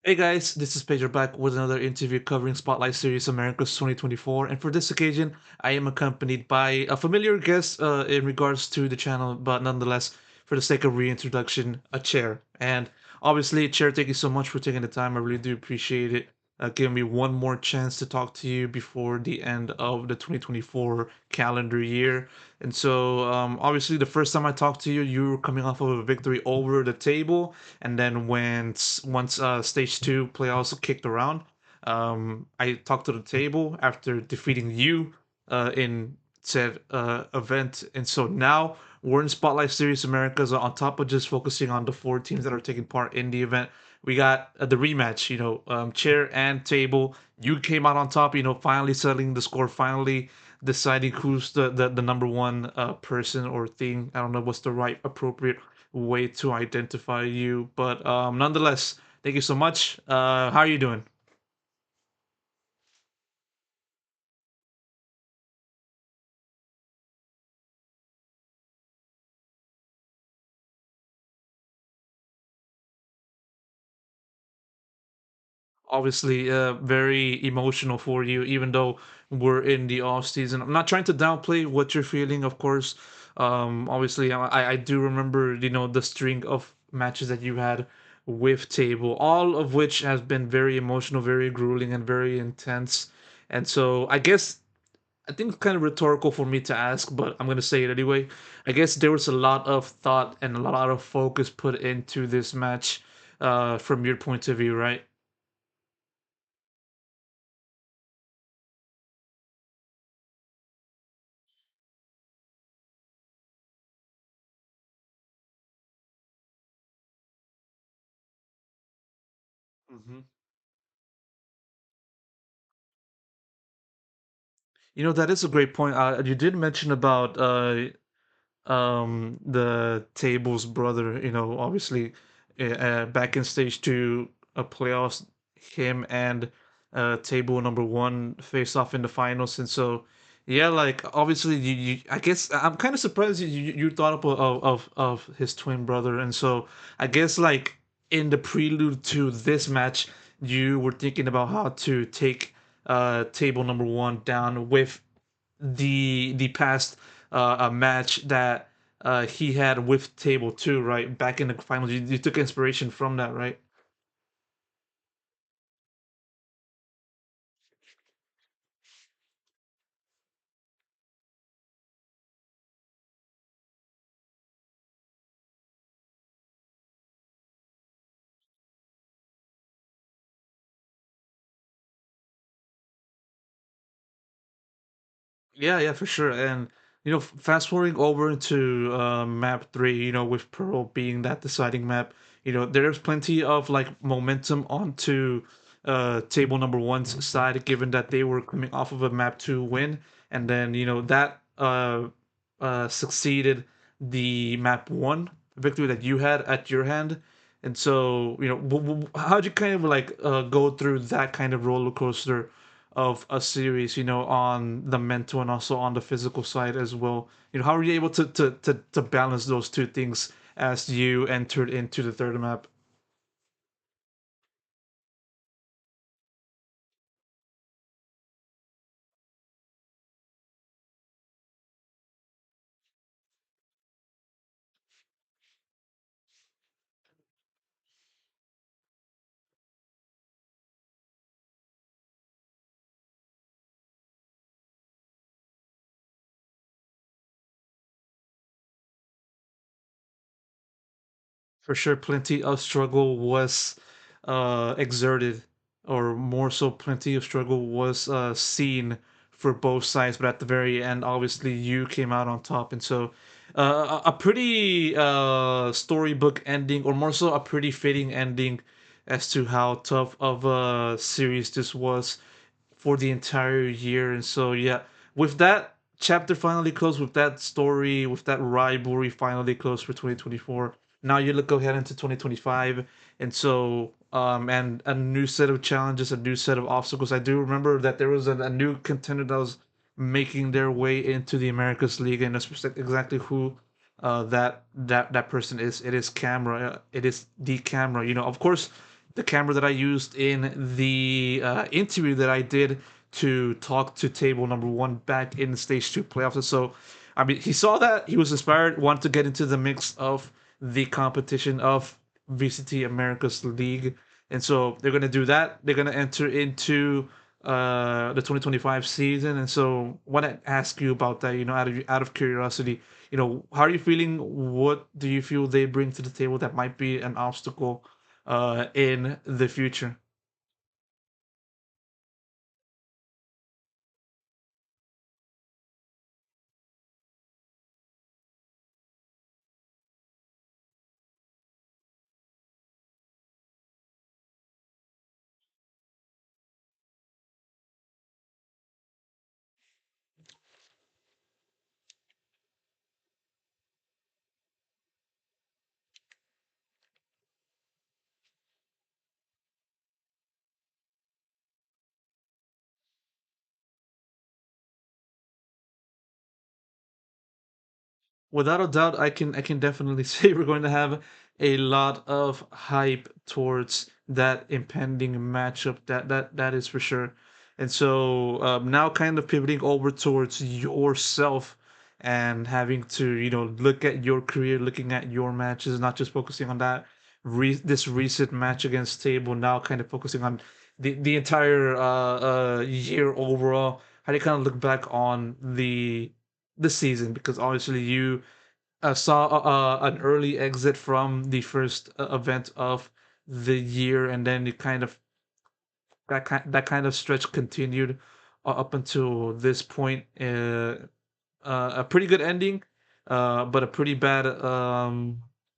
Hey guys, this is Pedro back with another interview covering Spotlight Series Americas 2024. And for this occasion, I am accompanied by a familiar guest in regards to the channel, but nonetheless, for the sake of reintroduction, a chair. And obviously, chair, thank you so much for taking the time. I really do appreciate it. Giving me one more chance to talk to you before the end of the 2024 calendar year. And so, obviously, the first time I talked to you, you were coming off of a victory over the table, and then once stage two playoffs kicked around, I talked to the table after defeating you in said event, and so now we're in Spotlight Series Americas. On top of just focusing on the four teams that are taking part in the event, we got the rematch. Chair and table. You came out on top. Finally settling the score. Finally deciding who's the number one person or thing. I don't know what's the right appropriate way to identify you. But nonetheless, thank you so much. How are you doing? Obviously, very emotional for you, even though we're in the off season. I'm not trying to downplay what you're feeling, of course. Obviously, I do remember, the string of matches that you had with Table, all of which has been very emotional, very grueling, and very intense. And so, I think it's kind of rhetorical for me to ask, but I'm gonna say it anyway. I guess there was a lot of thought and a lot of focus put into this match, from your point of view, right? Hmm. That is a great point. You did mention about the table's brother. Obviously, back in stage two playoffs, him and table number one faced off in the finals, and so yeah, like obviously I guess I'm kind of surprised you thought of his twin brother, and so I guess like in the prelude to this match, you were thinking about how to take table number one down with the past a match that he had with Table Two, right? Back in the finals, you took inspiration from that, right? Yeah, yeah, for sure. And fast forwarding over into map three, with Pearl being that deciding map, there's plenty of like momentum onto table number one's side, given that they were coming off of a map two win, and then that succeeded the map one victory that you had at your hand. And so, how'd you kind of like go through that kind of roller coaster of a series, on the mental and also on the physical side as well? How are you able to balance those two things as you entered into the third map? For sure, plenty of struggle was exerted, or more so, plenty of struggle was seen for both sides. But at the very end, obviously, you came out on top, and so a pretty storybook ending, or more so, a pretty fitting ending as to how tough of a series this was for the entire year. And so, yeah, with that chapter finally closed, with that story, with that rivalry finally closed for 2024, now you look ahead into 2025. And so, and a new set of challenges, a new set of obstacles. I do remember that there was a new contender that was making their way into the Americas League, and that's exactly who that person is. It is Camera. It is the Camera. Of course, the camera that I used in the interview that I did to talk to table number one back in the stage two playoffs. And so, I mean, he saw that, he was inspired, wanted to get into the mix of the competition of VCT America's League. And so they're going to do that. They're going to enter into the 2025 season. And so, I want to ask you about that. Out of curiosity, how are you feeling? What do you feel they bring to the table that might be an obstacle in the future? Without a doubt, I can definitely say we're going to have a lot of hype towards that impending matchup. That is for sure. And so now, kind of pivoting over towards yourself and having to look at your career, looking at your matches, not just focusing on that this recent match against Table. Now, kind of focusing on the entire year overall. How do you kind of look back on the season? Because obviously you saw an early exit from the first event of the year, and then it kind of that kind of stretch continued up until this point. A pretty good ending, but a pretty bad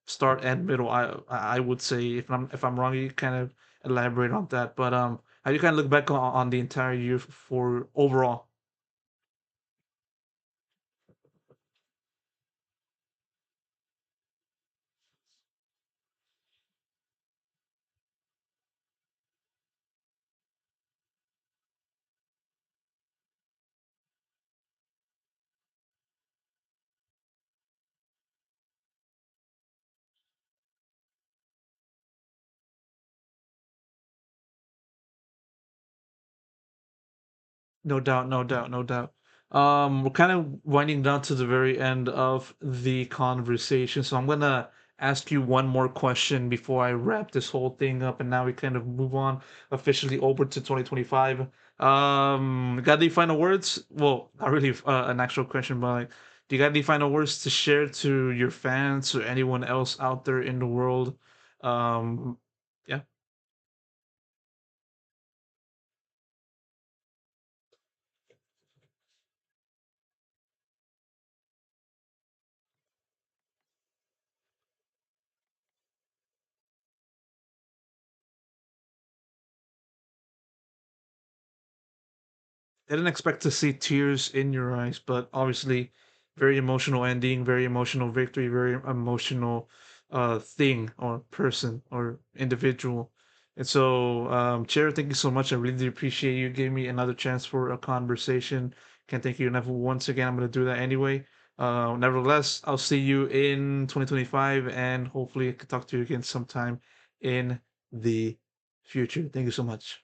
start and middle. I would say, if I'm wrong, you kind of elaborate on that. But how do you kind of look back on the entire year for overall? No doubt, no doubt, no doubt. We're kind of winding down to the very end of the conversation, so I'm gonna ask you one more question before I wrap this whole thing up, and now we kind of move on officially over to 2025. Got any final words? Well, not really an actual question, but like, do you got any final words to share to your fans or anyone else out there in the world? Um, yeah. I didn't expect to see tears in your eyes, but obviously, very emotional ending, very emotional victory, very emotional thing or person or individual. And so, Chair, thank you so much. I really appreciate you giving me another chance for a conversation. Can't thank you enough once again. I'm going to do that anyway. Nevertheless, I'll see you in 2025, and hopefully I can talk to you again sometime in the future. Thank you so much.